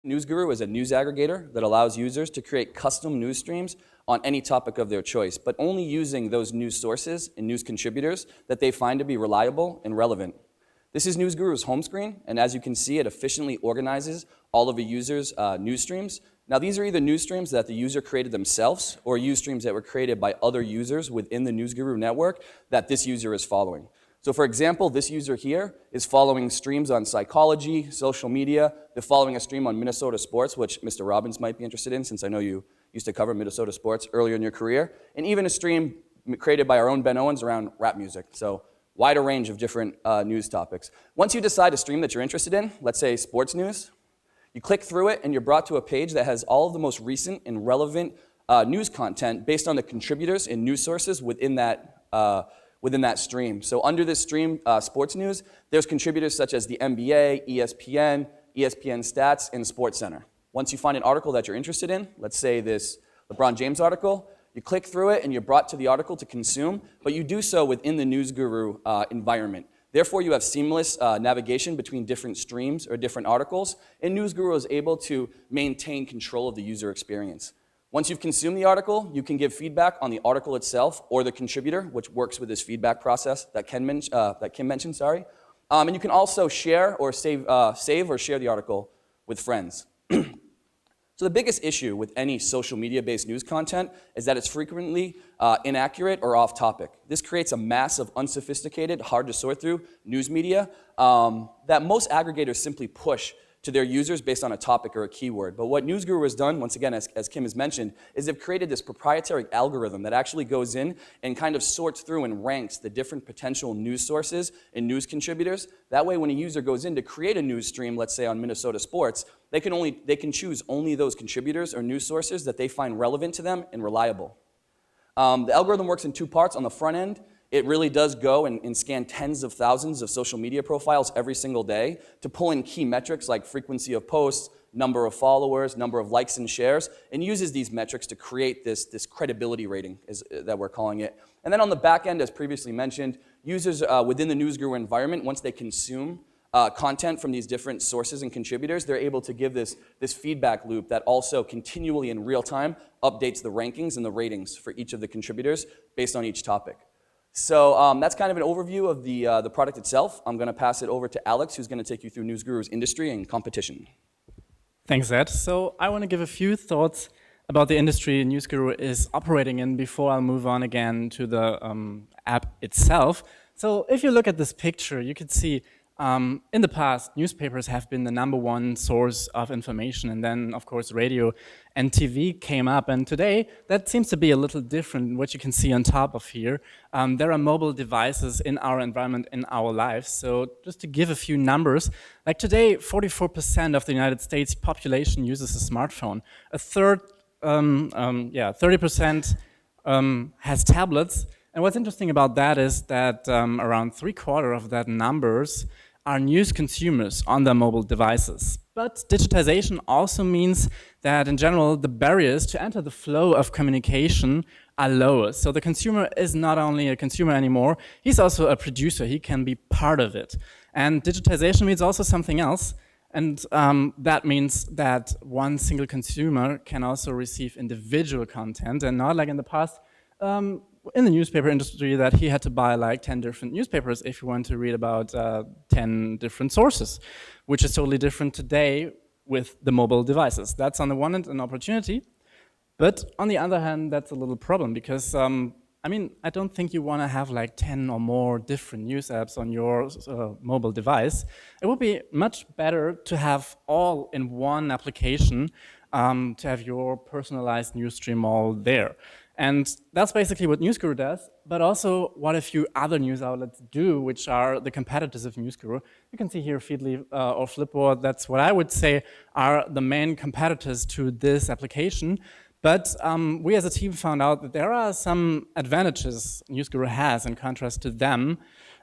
NewsGuru is a news aggregator that allows users to create custom news streams on any topic of their choice, but only using those news sources and news contributors that they find to be reliable and relevant. This is NewsGuru's home screen, and as you can see, it efficiently organizes all of a user's news streams. Now, these are either news streams that the user created themselves or news streams that were created by other users within the NewsGuru network that this user is following. So for example, this user here is following streams on psychology, social media. They're following a stream on Minnesota sports, which Mr. Robbins might be interested in, since I know you used to cover Minnesota sports earlier in your career, and even a stream created by our own Ben Owens around rap music. So wider range of different news topics. Once you decide a stream that you're interested in, let's say sports news, you click through it and you're brought to a page that has all of the most recent and relevant news content based on the contributors and news sources within that stream. So under this stream, sports news, there's contributors such as the NBA, ESPN, ESPN Stats, and SportsCenter. Once you find an article that you're interested in, let's say this LeBron James article, you click through it and you're brought to the article to consume, but you do so within the NewsGuru environment. Therefore, you have seamless navigation between different streams or different articles, and NewsGuru is able to maintain control of the user experience. Once you've consumed the article, you can give feedback on the article itself or the contributor, which works with this feedback process that Kim mentioned. And you can also share or save or share the article with friends. So the biggest issue with any social media-based news content is that it's frequently inaccurate or off-topic. This creates a mass of unsophisticated, hard-to-sort-through news media that most aggregators simply push to their users based on a topic or a keyword. But what NewsGuru has done, once again, as Kim has mentioned, is they've created this proprietary algorithm that actually goes in and kind of sorts through and ranks the different potential news sources and news contributors. That way, when a user goes in to create a news stream, let's say on Minnesota sports, they can choose only those contributors or news sources that they find relevant to them and reliable. The algorithm works in two parts. On the front end, it really does go and scan tens of thousands of social media profiles every single day to pull in key metrics like frequency of posts, number of followers, number of likes and shares, and uses these metrics to create this credibility rating that we're calling it. And then on the back end, as previously mentioned, users within the NewsGuru environment, once they consume content from these different sources and contributors, they're able to give this feedback loop that also continually in real time updates the rankings and the ratings for each of the contributors based on each topic. So that's kind of an overview of the product itself. I'm going to pass it over to Alex, who's going to take you through NewsGuru's industry and competition. Thanks, Ed. So I want to give a few thoughts about the industry NewsGuru is operating in before I'll move on again to the app itself. So if you look at this picture, you can see in the past, newspapers have been the #1 source of information, and then, of course, radio and TV came up. And today, that seems to be a little different. What you can see on top of here, there are mobile devices in our environment, in our lives. So just to give a few numbers, like today, 44% of the United States population uses a smartphone. A third, 30% has tablets. And what's interesting about that is that around 3/4 of that numbers are news consumers on their mobile devices. But digitization also means that in general, the barriers to enter the flow of communication are lower. So the consumer is not only a consumer anymore, he's also a producer, he can be part of it. And digitization means also something else. And that means that one single consumer can also receive individual content, and not like in the past, in the newspaper industry, that he had to buy like 10 different newspapers if you want to read about 10 different sources, which is totally different today with the mobile devices. That's on the one hand an opportunity, but on the other hand, that's a little problem because, I don't think you want to have like 10 or more different news apps on your mobile device. It would be much better to have all in one application, to have your personalized news stream all there. And that's basically what NewsGuru does, but also what a few other news outlets do, which are the competitors of NewsGuru. You can see here Feedly or Flipboard. That's what I would say are the main competitors to this application. But we as a team found out that there are some advantages NewsGuru has in contrast to them.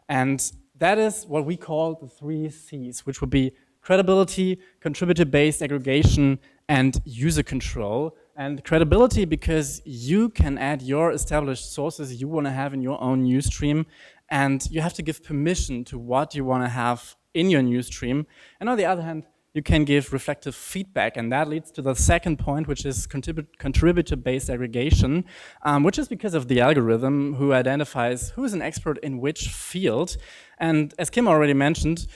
And that is what we call the 3 Cs, which would be credibility, contributor-based aggregation, and user control. And credibility because you can add your established sources you want to have in your own news stream, and you have to give permission to what you want to have in your news stream. And on the other hand, you can give reflective feedback. And that leads to the second point, which is contributor-based aggregation, which is because of the algorithm who identifies who is an expert in which field. And as Kim already mentioned,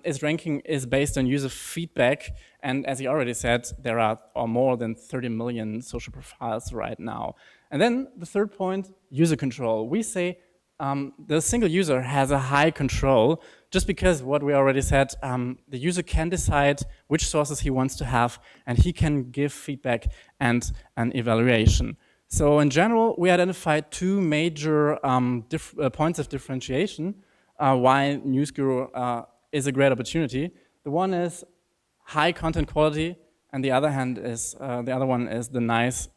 its ranking is based on user feedback. And as he already said, there are more than 30 million social profiles right now. And then the third point, user control. We say the single user has a high control just because what we already said, the user can decide which sources he wants to have, and he can give feedback and an evaluation. So in general, we identified two major points of differentiation why NewsGuru is a great opportunity. The one is high content quality, and the other one is the nice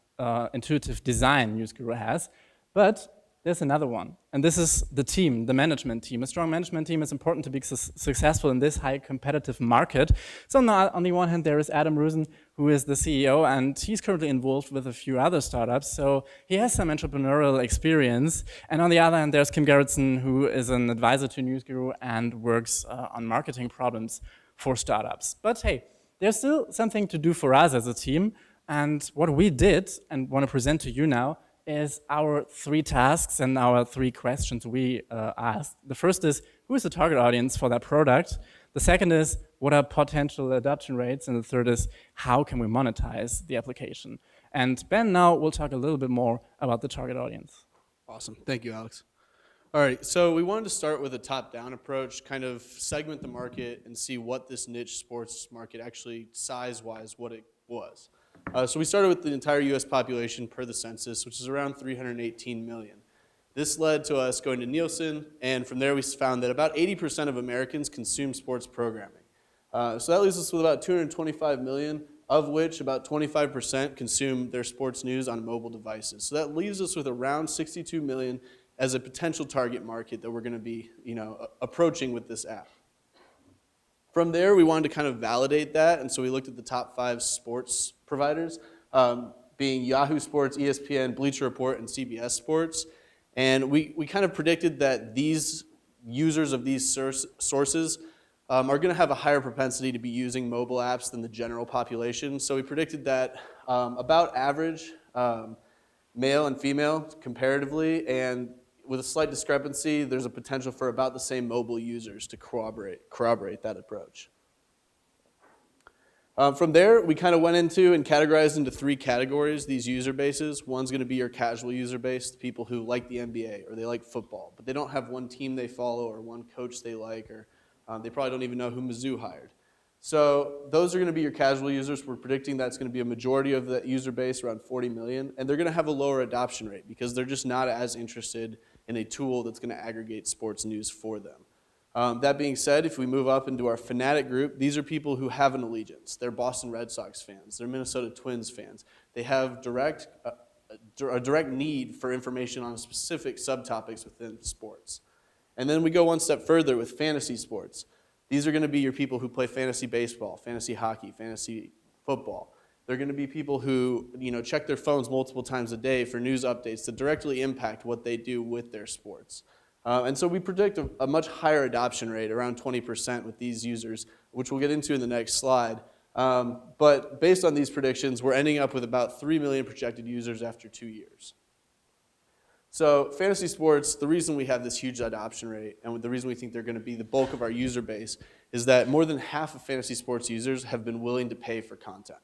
intuitive design NewsGuru has. But there's another one, and this is the team, the management team. A strong management team is important to be successful in this high competitive market. So on the one hand, there is Adam Rusin, who is the CEO, and he's currently involved with a few other startups, so he has some entrepreneurial experience. And on the other hand, there's Kim Gerritsen, who is an advisor to NewsGuru and works on marketing problems for startups. But hey, there's still something to do for us as a team, and what we did and want to present to you now is our 3 tasks and our 3 questions we asked. The first is, who is the target audience for that product? The second is, what are potential adoption rates? And the third is, how can we monetize the application? And Ben now will talk a little bit more about the target audience. Awesome, thank you, Alex. All right, so we wanted to start with a top-down approach, kind of segment the market and see what this niche sports market actually, size-wise, what it was. So we started with the entire US population per the census, which is around 318 million. This led to us going to Nielsen, and from there we found that about 80% of Americans consume sports programming. So that leaves us with about 225 million, of which about 25% consume their sports news on mobile devices. So that leaves us with around 62 million as a potential target market that we're going to be, approaching with this app. From there, we wanted to kind of validate that, and so we looked at the top 5 sports providers, being Yahoo Sports, ESPN, Bleacher Report, and CBS Sports. And we kind of predicted that these users of these sources are going to have a higher propensity to be using mobile apps than the general population. So we predicted that about average, male and female comparatively, and with a slight discrepancy, there's a potential for about the same mobile users to corroborate that approach. From there, we kind of went into and categorized into 3 categories, these user bases. One's going to be your casual user base, the people who like the NBA or they like football, but they don't have one team they follow or one coach they like, or they probably don't even know who Mizzou hired. So those are going to be your casual users. We're predicting that's going to be a majority of that user base, around 40 million, and they're going to have a lower adoption rate because they're just not as interested in a tool that's going to aggregate sports news for them. That being said, if we move up into our fanatic group, these are people who have an allegiance. They're Boston Red Sox fans. They're Minnesota Twins fans. They have a direct need for information on specific subtopics within sports. And then we go one step further with fantasy sports. These are going to be your people who play fantasy baseball, fantasy hockey, fantasy football. They're going to be people who check their phones multiple times a day for news updates that directly impact what they do with their sports. And so we predict a much higher adoption rate, around 20% with these users, which we'll get into in the next slide. But based on these predictions, we're ending up with about 3 million projected users after 2 years. So fantasy sports, the reason we have this huge adoption rate and the reason we think they're going to be the bulk of our user base is that more than half of fantasy sports users have been willing to pay for content.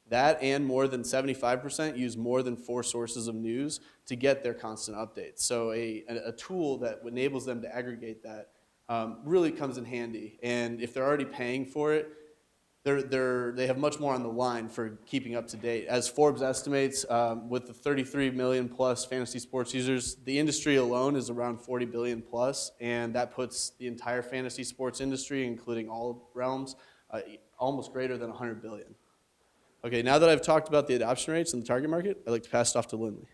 That and more than 75% use more than 4 sources of news to get their constant updates. So a tool that enables them to aggregate that really comes in handy. And if they're already paying for it, they have much more on the line for keeping up to date. As Forbes estimates, with the 33 million plus fantasy sports users, the industry alone is around 40 billion plus, and that puts the entire fantasy sports industry, including all realms, almost greater than 100 billion. Okay, now that I've talked about the adoption rates and the target market, I'd like to pass it off to Lindley.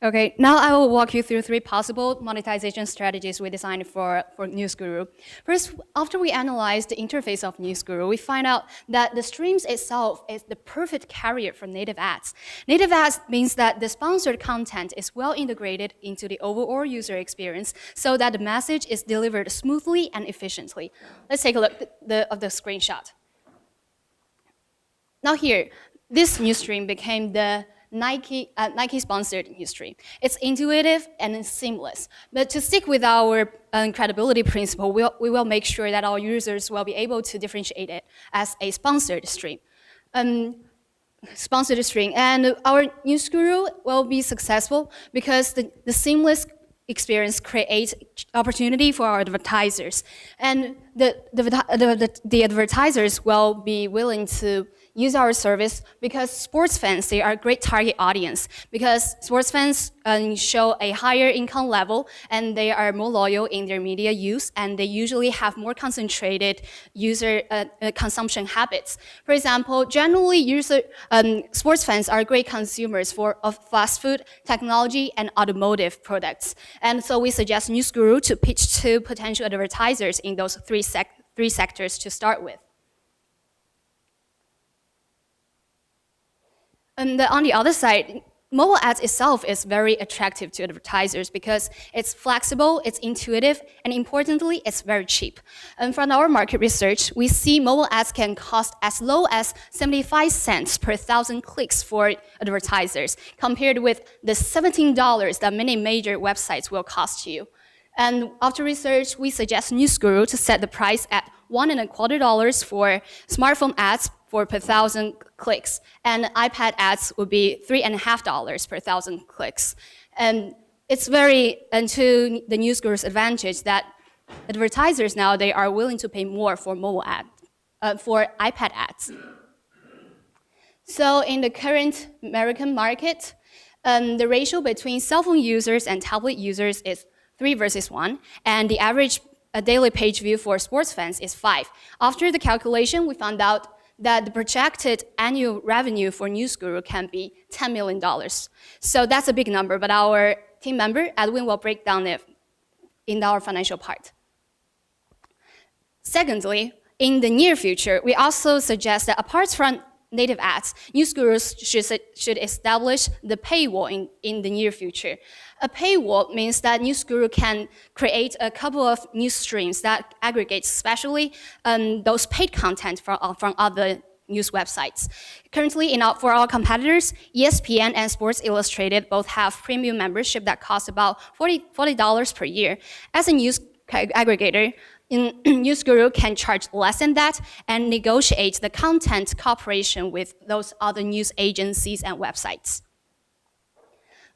Okay, now I will walk you through 3 possible monetization strategies we designed for NewsGuru. First, after we analyzed the interface of NewsGuru, we find out that the streams itself is the perfect carrier for native ads. Native ads means that the sponsored content is well integrated into the overall user experience so that the message is delivered smoothly and efficiently. Let's take a look of the screenshot. Now here, this news stream became the Nike-sponsored news stream. It's intuitive and it's seamless. But to stick with our credibility principle, we will make sure that our users will be able to differentiate it as a sponsored stream. And our NewsGuru will be successful because the seamless experience creates opportunity for our advertisers. And the advertisers will be willing to use our service because sports fans, they are a great target audience because sports fans show a higher income level and they are more loyal in their media use and they usually have more concentrated user consumption habits. For example, generally sports fans are great consumers of fast food, technology, and automotive products. And so we suggest NewsGuru to pitch to potential advertisers in those three sectors to start with. And on the other side, mobile ads itself is very attractive to advertisers because it's flexible, it's intuitive, and importantly, it's very cheap. And from our market research, we see mobile ads can cost as low as 75 cents per 1,000 clicks for advertisers, compared with the $17 that many major websites will cost you. And after research, we suggest NewsGuru to set the price at $1.25 for smartphone ads per 1,000 clicks, and iPad ads would be $3.50 per 1,000 clicks. And it's to the NewsGuru's advantage that advertisers now, they are willing to pay more for for iPad ads. So in the current American market, the ratio between cell phone users and tablet users is 3 versus 1, and the average daily page view for sports fans is 5. After the calculation, we found out that the projected annual revenue for NewsGuru can be $10 million. So that's a big number, but our team member, Edwin, will break down it in our financial part. Secondly, in the near future, we also suggest that apart from native ads, NewsGuru should establish the paywall in the near future. A paywall means that NewsGuru can create a couple of news streams that aggregate especially those paid content from other news websites. Currently, for our competitors, ESPN and Sports Illustrated both have premium membership that costs about $40 per year. As a news aggregator, NewsGuru can charge less than that and negotiate the content cooperation with those other news agencies and websites.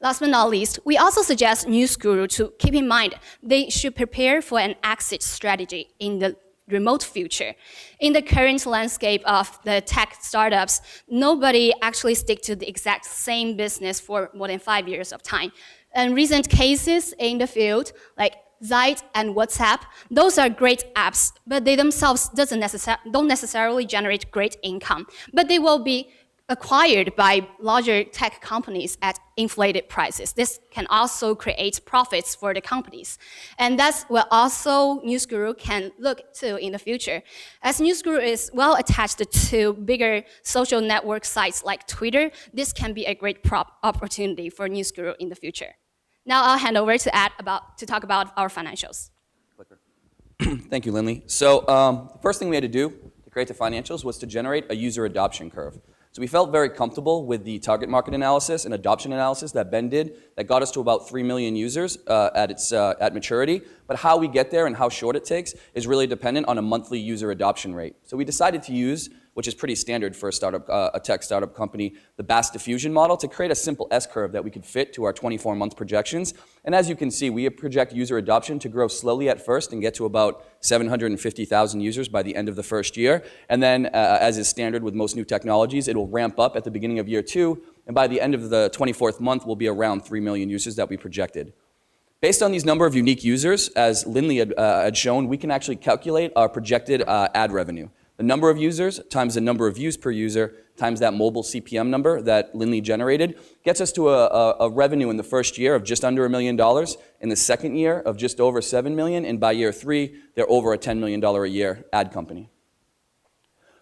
Last but not least, we also suggest NewsGuru to keep in mind they should prepare for an exit strategy in the remote future. In the current landscape of the tech startups, nobody actually sticks to the exact same business for more than 5 years of time. And recent cases in the field, like Zite and WhatsApp, those are great apps, but they themselves don't necessarily generate great income. But they will be acquired by larger tech companies at inflated prices. This can also create profits for the companies. And that's what also NewsGuru can look to in the future. As NewsGuru is well attached to bigger social network sites like Twitter, this can be a great opportunity for NewsGuru in the future. Now I'll hand over to Ed to talk about our financials. Thank you, Lindley. So the first thing we had to do to create the financials was to generate a user adoption curve. So we felt very comfortable with the target market analysis and adoption analysis that Ben did that got us to about 3 million users at maturity. But how we get there and how short it takes is really dependent on a monthly user adoption rate. So we decided to use, which is pretty standard for a tech startup company, the Bass diffusion model to create a simple S-curve that we could fit to our 24-month projections. And as you can see, we project user adoption to grow slowly at first and get to about 750,000 users by the end of the first year. And then, as is standard with most new technologies, it will ramp up at the beginning of year 2, and by the end of the 24th month, we'll be around 3 million users that we projected. Based on these number of unique users, as Lindley had shown, we can actually calculate our projected ad revenue. The number of users times the number of views per user times that mobile CPM number that Lindley generated gets us to a revenue in the first year of just under $1 million, in the second year of just over $7 million, and by year 3, they're over a $10 million a year ad company.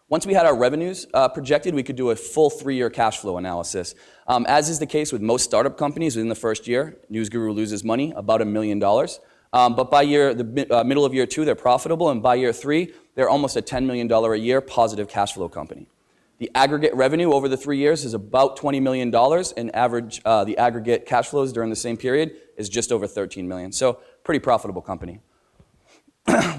Once we had our revenues projected, we could do a full 3-year cash flow analysis. As is the case with most startup companies, within the first year, NewsGuru loses money, about $1 million. But by the middle of year 2, they're profitable, and by year 3, they're almost a $10 million a year positive cash flow company. The aggregate revenue over the 3 years is about $20 million, and average the aggregate cash flows during the same period is just over $13 million. So pretty profitable company.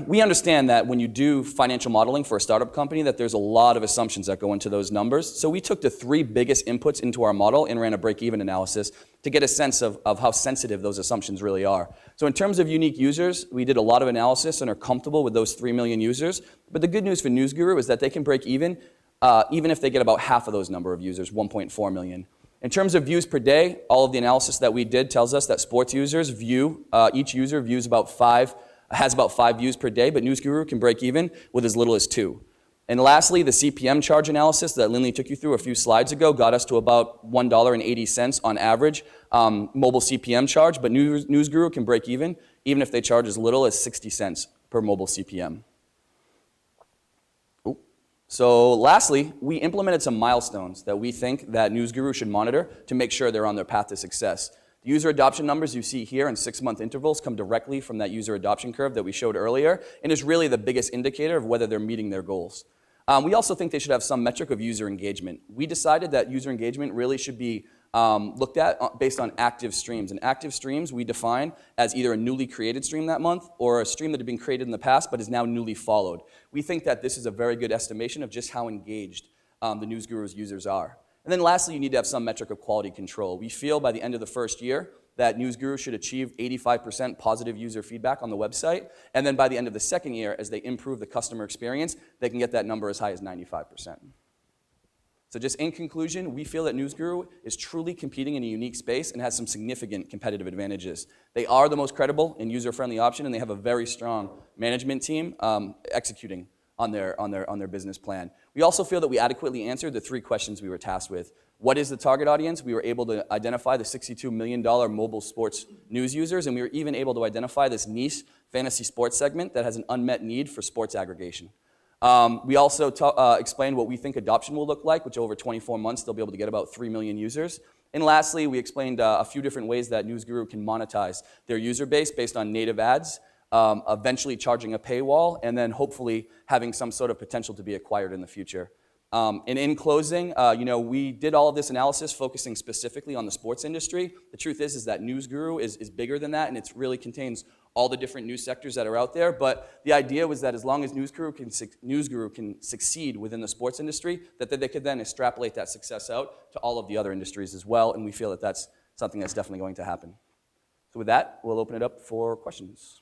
We understand that when you do financial modeling for a startup company, that there's a lot of assumptions that go into those numbers. So we took the 3 biggest inputs into our model and ran a break-even analysis to get a sense of how sensitive those assumptions really are. So in terms of unique users, we did a lot of analysis and are comfortable with those 3 million users. But the good news for NewsGuru is that they can break even if they get about half of those number of users, 1.4 million. In terms of views per day, all of the analysis that we did tells us that sports users each user views has about 5 views per day, but NewsGuru can break even with as little as 2. And lastly, the CPM charge analysis that Lindley took you through a few slides ago got us to about $1.80 on average mobile CPM charge, but NewsGuru can break even if they charge as little as 60 cents per mobile CPM. So lastly, we implemented some milestones that we think that NewsGuru should monitor to make sure they're on their path to success. The user adoption numbers you see here in 6-month intervals come directly from that user adoption curve that we showed earlier, and is really the biggest indicator of whether they're meeting their goals. We also think they should have some metric of user engagement. We decided that user engagement really should be looked at based on active streams. And active streams we define as either a newly created stream that month or a stream that had been created in the past but is now newly followed. We think that this is a very good estimation of just how engaged the NewsGuru's users are. And then lastly, you need to have some metric of quality control. We feel by the end of the first year that NewsGuru should achieve 85% positive user feedback on the website. And then by the end of the second year, as they improve the customer experience, they can get that number as high as 95%. So just in conclusion, we feel that NewsGuru is truly competing in a unique space and has some significant competitive advantages. They are the most credible and user-friendly option, and they have a very strong management team executing on their business plan. We also feel that we adequately answered the 3 questions we were tasked with. What is the target audience? We were able to identify the $62 million mobile sports news users, and we were even able to identify this niche fantasy sports segment that has an unmet need for sports aggregation. We also explained what we think adoption will look like, which over 24 months they'll be able to get about 3 million users. And lastly, we explained a few different ways that NewsGuru can monetize their user base based on native ads, eventually charging a paywall, and then hopefully having some sort of potential to be acquired in the future. And in closing, we did all of this analysis focusing specifically on the sports industry. The truth is that NewsGuru is bigger than that, and it really contains all the different news sectors that are out there. But the idea was that as long as NewsGuru can succeed within the sports industry, that they could then extrapolate that success out to all of the other industries as well, and we feel that that's something that's definitely going to happen. So with that, we'll open it up for questions.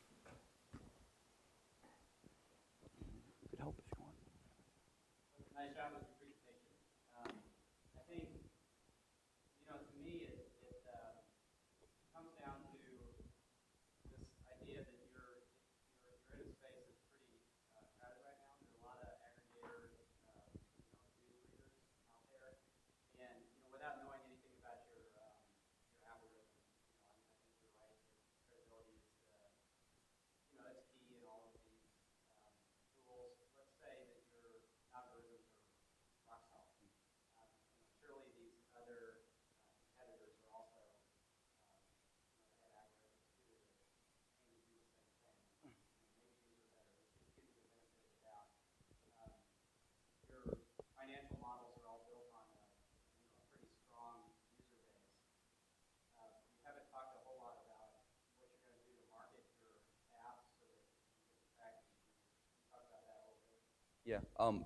Yeah,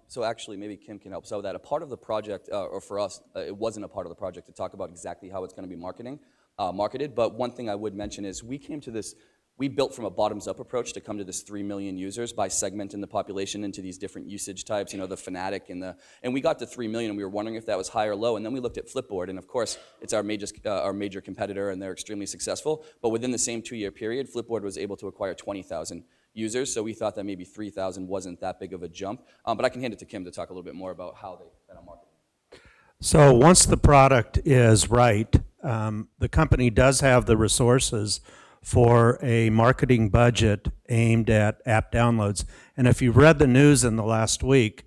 so actually maybe Kim can help. So that a part of the project, or for us, it wasn't a part of the project to talk about exactly how it's going to be marketed, but one thing I would mention is we built from a bottoms-up approach to come to this 3 million users by segmenting the population into these different usage types, the fanatic and we got to 3 million and we were wondering if that was high or low, and then we looked at Flipboard, and of course it's our major competitor and they're extremely successful, but within the same 2-year period, Flipboard was able to acquire 20,000 users, so we thought that maybe 3,000 wasn't that big of a jump. But I can hand it to Kim to talk a little bit more about how they plan on marketing. So once the product is right, the company does have the resources for a marketing budget aimed at app downloads. And if you've read the news in the last week,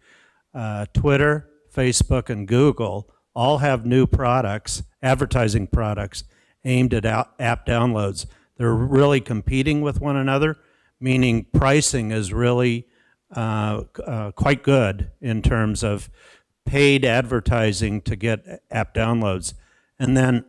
Twitter, Facebook, and Google all have new products, advertising products, aimed at app downloads. They're really competing with one another, meaning pricing is really quite good in terms of paid advertising to get app downloads. And then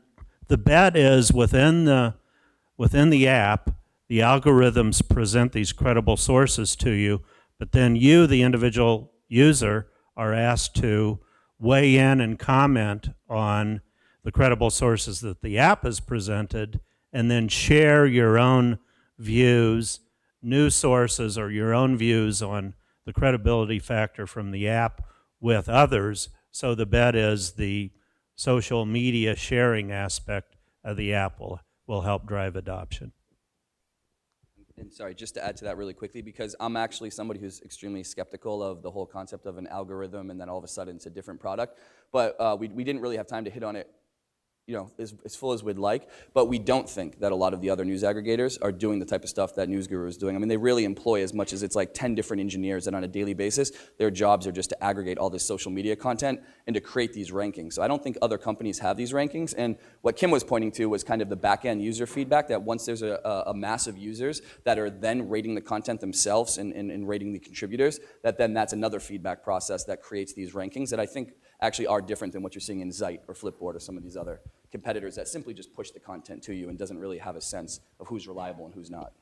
the bet is within the app, the algorithms present these credible sources to you, but then you, the individual user, are asked to weigh in and comment on the credible sources that the app has presented, and then share your own views, news sources, or your own views on the credibility factor from the app with others. So the bet is the social media sharing aspect of the app will help drive adoption. And sorry, just to add to that really quickly, because I'm actually somebody who's extremely skeptical of the whole concept of an algorithm and then all of a sudden it's a different product. But we didn't really have time to hit on it, you know, as full as we'd like, but we don't think that a lot of the other news aggregators are doing the type of stuff that NewsGuru is doing. I mean, they really employ as much as it's like 10 different engineers that on a daily basis, their jobs are just to aggregate all this social media content and to create these rankings. So I don't think other companies have these rankings, and what Kim was pointing to was kind of the back-end user feedback, that once there's a mass of users that are then rating the content themselves and rating the contributors, that's another feedback process that creates these rankings that I think actually are different than what you're seeing in Zeit or Flipboard or some of these other competitors that simply just push the content to you and doesn't really have a sense of who's reliable and who's not.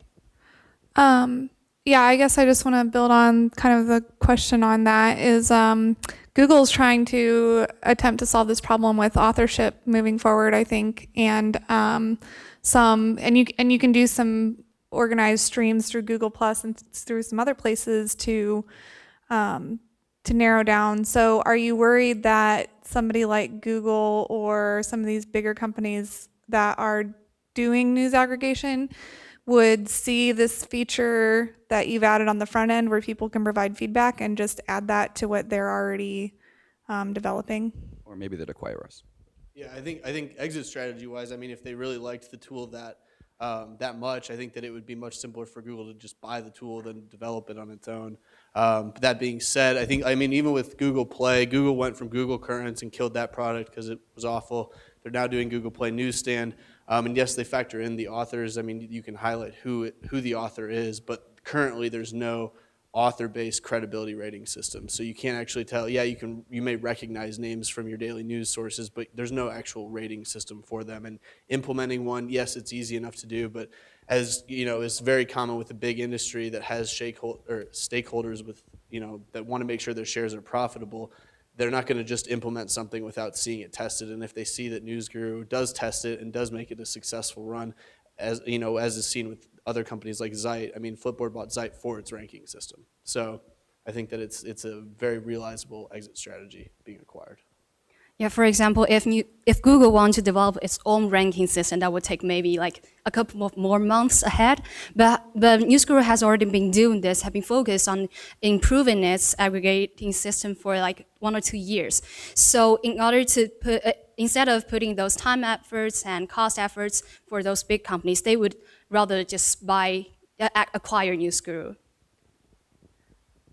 Yeah, I guess I just want to build on kind of the question on that is Google's trying to attempt to solve this problem with authorship moving forward, I think, and you can do some organized streams through Google Plus and through some other places to narrow down. So are you worried that somebody like Google or some of these bigger companies that are doing news aggregation would see this feature that you've added on the front end where people can provide feedback and just add that to what they're already developing? Or maybe they'd acquire us. Yeah, I think exit strategy wise, I mean, if they really liked the tool that much, I think that it would be much simpler for Google to just buy the tool than develop it on its own. But that being said, I mean, even with Google Play, Google went from Google Currents and killed that product because it was awful. They're now doing Google Play Newsstand. And yes, they factor in the authors. I mean, you can highlight who the author is, but currently there's no author-based credibility rating system. So you can't actually tell, yeah, you may recognize names from your daily news sources, but there's no actual rating system for them. And implementing one, yes, it's easy enough to do, but as you know, it's very common with a big industry that has stakeholders with, you know, that want to make sure their shares are profitable. They're not going to just implement something without seeing it tested. And if they see that NewsGuru does test it and does make it a successful run, as you know, as is seen with other companies like Zeit. I mean, Flipboard bought Zeit for its ranking system. So I think that it's a very realizable exit strategy being acquired. Yeah, for example, if Google wants to develop its own ranking system, that would take maybe like a couple of more months ahead. But NewsGuru has already been doing this, have been focused on improving its aggregating system for like 1 or 2 years. So in order to put, instead of putting those time efforts and cost efforts for those big companies, they would rather just acquire NewsGuru.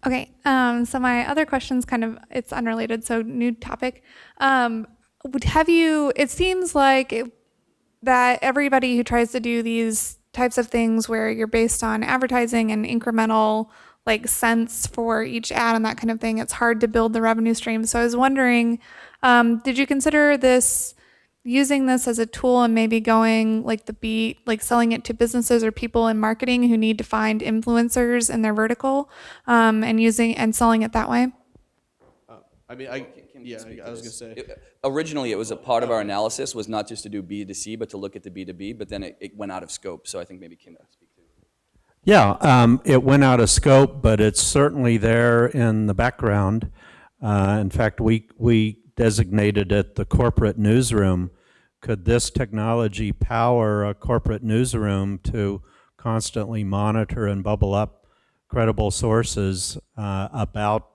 Okay, so my other question's kind of, it's unrelated, so new topic. It seems like that everybody who tries to do these types of things where you're based on advertising and incremental like cents for each ad and that kind of thing, it's hard to build the revenue stream. So I was wondering, did you consider using this as a tool and maybe going like selling it to businesses or people in marketing who need to find influencers in their vertical, and selling it that way? I mean, I was going to say. Originally, it was a part of our analysis was not just to do B2C, but to look at the B2B, but then it went out of scope. So I think maybe Kim can speak to it. Yeah, it went out of scope, but it's certainly there in the background. In fact, we designated it the corporate newsroom. Could this technology power a corporate newsroom to constantly monitor and bubble up credible sources about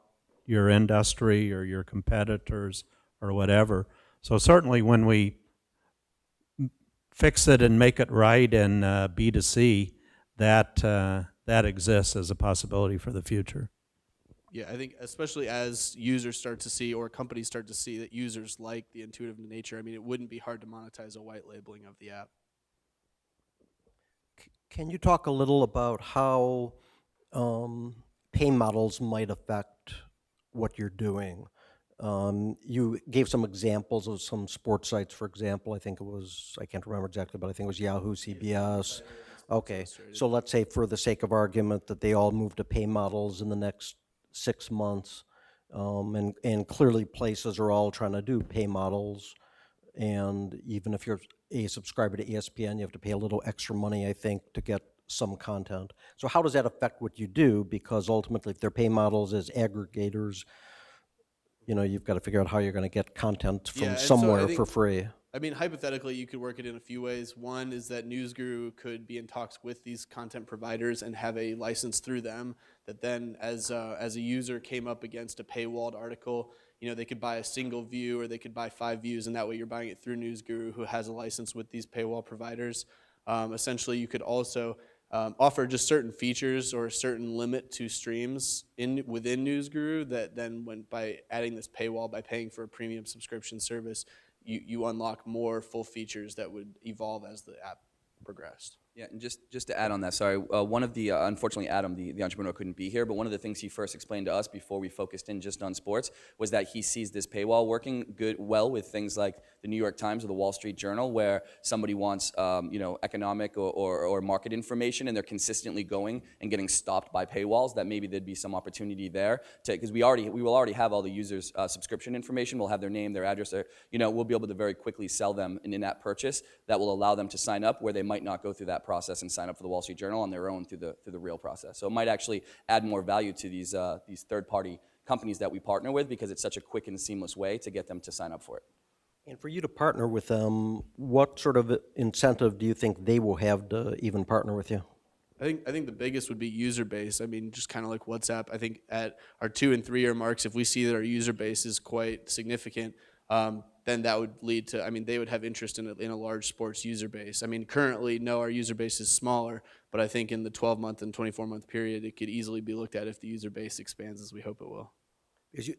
your industry or your competitors or whatever. So certainly when we fix it and make it right in B2C, that exists as a possibility for the future. Yeah, I think especially as users start to see or companies start to see that users like the intuitive nature, I mean, it wouldn't be hard to monetize a white labeling of the app. Can you talk a little about how pay models might affect what you're doing? You gave some examples of some sports sites, for example. I think it was, I can't remember exactly, but I think it was Yahoo, CBS. Okay, so let's say for the sake of argument that they all move to pay models in the next 6 months, and clearly places are all trying to do pay models, and even if you're a subscriber to ESPN, you have to pay a little extra money, I think, to get some content. So how does that affect what you do? Because ultimately, if they're pay models as aggregators, you know, you've got to figure out how you're going to get content Yeah, from and so I somewhere think- for free. I mean, hypothetically, you could work it in a few ways. One is that NewsGuru could be in talks with these content providers and have a license through them that then, as a user came up against a paywalled article, you know, they could buy a single view or they could buy 5 views, and that way you're buying it through NewsGuru, who has a license with these paywall providers. Essentially, you could also offer just certain features or a certain limit to streams within NewsGuru that then, by adding this paywall, by paying for a premium subscription service, you unlock more full features that would evolve as the app progressed. Yeah, and just to add on that, sorry, one of the, unfortunately Adam, the entrepreneur, couldn't be here, but one of the things he first explained to us before we focused in just on sports was that he sees this paywall working well with things like the New York Times or the Wall Street Journal, where somebody wants economic or market information, and they're consistently going and getting stopped by paywalls, that maybe there'd be some opportunity there, because we will already have all the users' subscription information. We'll have their name, their address, we'll be able to very quickly sell them an in-app purchase that will allow them to sign up where they might not go through that process and sign up for the Wall Street Journal on their own through the real process. So it might actually add more value to these third-party companies that we partner with, because it's such a quick and seamless way to get them to sign up for it. And for you to partner with them, what sort of incentive do you think they will have to even partner with you? I think the biggest would be user base. I mean, just kind of like WhatsApp. I think at our 2 and 3 year marks, if we see that our user base is quite significant, then that would lead to, I mean, they would have interest in a large sports user base. I mean, currently, no, our user base is smaller, but I think in the 12-month and 24-month period, it could easily be looked at if the user base expands as we hope it will.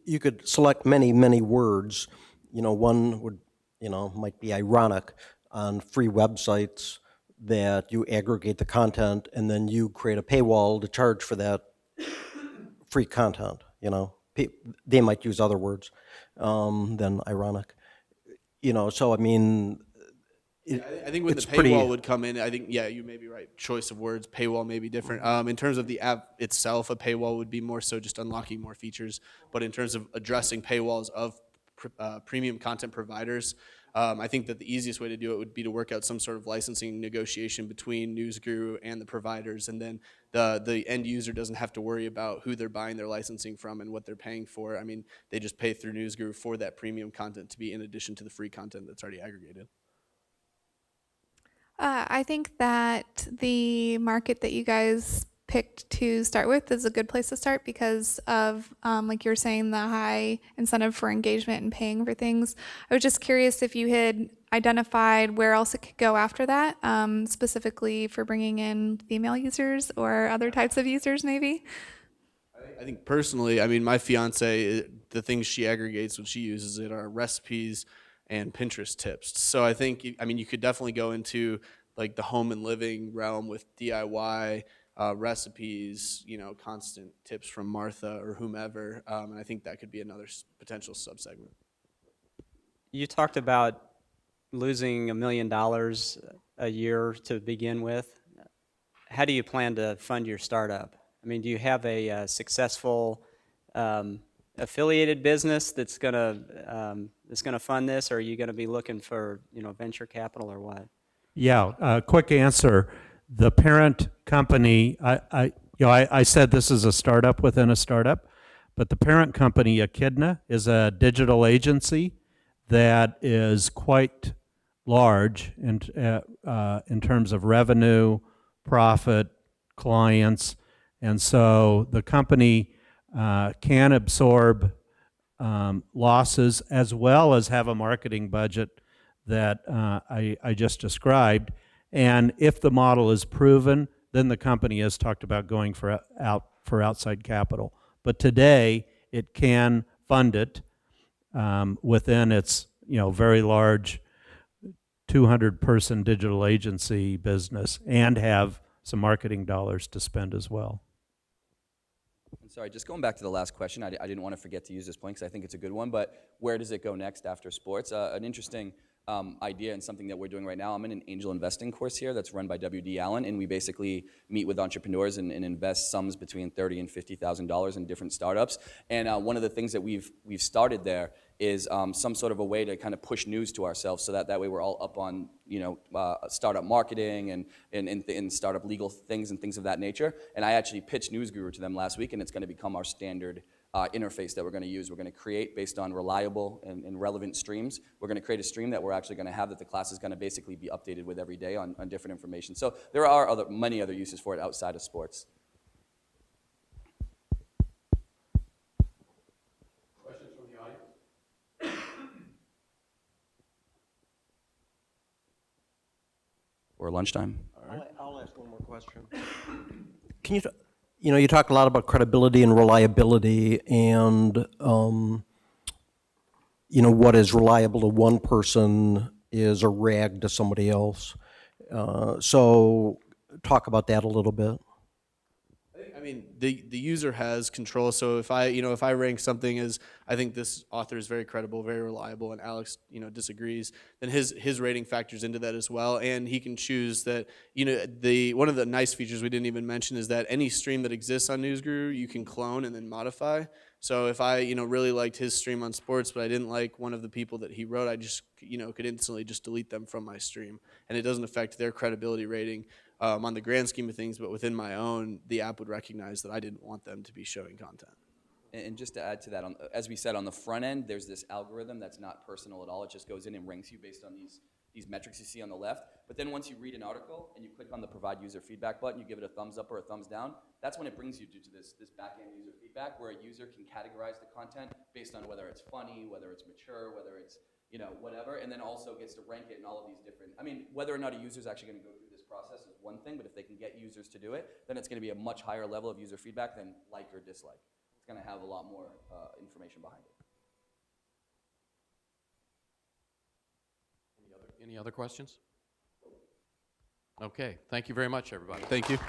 You could select many, many words. You know, one would, might be ironic on free websites that you aggregate the content and then you create a paywall to charge for that free content, They might use other words than ironic. So I mean, I think when the paywall would come in, I think, yeah, you may be right. Choice of words, paywall may be different. In terms of the app itself, a paywall would be more so just unlocking more features. But in terms of addressing paywalls of premium content providers, I think that the easiest way to do it would be to work out some sort of licensing negotiation between NewsGuru and the providers, and then the end user doesn't have to worry about who they're buying their licensing from and what they're paying for. I mean, they just pay through NewsGuru for that premium content to be in addition to the free content that's already aggregated. I think that the market that you guys picked to start with is a good place to start because of, like you're saying, the high incentive for engagement and paying for things. I was just curious if you had identified where else it could go after that, specifically for bringing in female users or other types of users, maybe? I think personally, I mean, my fiance, the things she aggregates when she uses it are recipes and Pinterest tips. So I think, I mean, you could definitely go into like the home and living realm with DIY recipes, constant tips from Martha or whomever, and I think that could be another potential subsegment. You talked about losing $1 million a year to begin with. How do you plan to fund your startup? I mean, do you have a successful affiliated business that's gonna fund this, or are you gonna be looking for venture capital or what? Yeah, quick answer. The parent company, I said this is a startup within a startup, but the parent company, Echidna, is a digital agency that is quite large in terms of revenue, profit, clients, And so the company can absorb losses as well as have a marketing budget that I just described. And if the model is proven, then the company has talked about going for outside capital. But today, it can fund it within its very large 200-person digital agency business and have some marketing dollars to spend as well. And sorry, just going back to the last question, I didn't want to forget to use this point because I think it's a good one, but where does it go next after sports? An interesting idea and something that we're doing right now. I'm in an angel investing course here that's run by W.D. Allen, and we basically meet with entrepreneurs and invest sums between $30,000 and $50,000 in different startups. And one of the things that we've started there is some sort of a way to kind of push news to ourselves, so that way we're all up on startup marketing and startup legal things and things of that nature. And I actually pitched NewsGuru to them last week, and it's going to become our standard interface that we're going to use. We're going to create based on reliable and relevant streams. We're going to create a stream that we're actually going to have that the class is going to basically be updated with every day on different information. So there are many other uses for it outside of sports. Questions from the audience? Or lunchtime. I'll ask one more question. Can you talk a lot about credibility and reliability, and what is reliable to one person is a rag to somebody else. So talk about that a little bit. I mean, the user has control. So if I rank something as, I think this author is very credible, very reliable, and Alex disagrees, then his rating factors into that as well, and he can choose that. One of the nice features we didn't even mention is that any stream that exists on NewsGuru you can clone and then modify. So if I really liked his stream on sports, but I didn't like one of the people that he wrote, I just could instantly just delete them from my stream, and it doesn't affect their credibility rating. On the grand scheme of things, but within my own, the app would recognize that I didn't want them to be showing content. And just to add to that, as we said, on the front end, there's this algorithm that's not personal at all. It just goes in and ranks you based on these metrics you see on the left. But then once you read an article and you click on the Provide User Feedback button, you give it a thumbs up or a thumbs down, that's when it brings you to this back-end user feedback, where a user can categorize the content based on whether it's funny, whether it's mature, whether it's whatever, and then also gets to rank it in all of these different, whether or not a user is actually going to go through this process is one thing, but if they can get users to do it, then it's going to be a much higher level of user feedback than like or dislike. It's going to have a lot more information behind it. Any other questions? Okay, thank you very much, everybody. Thank you.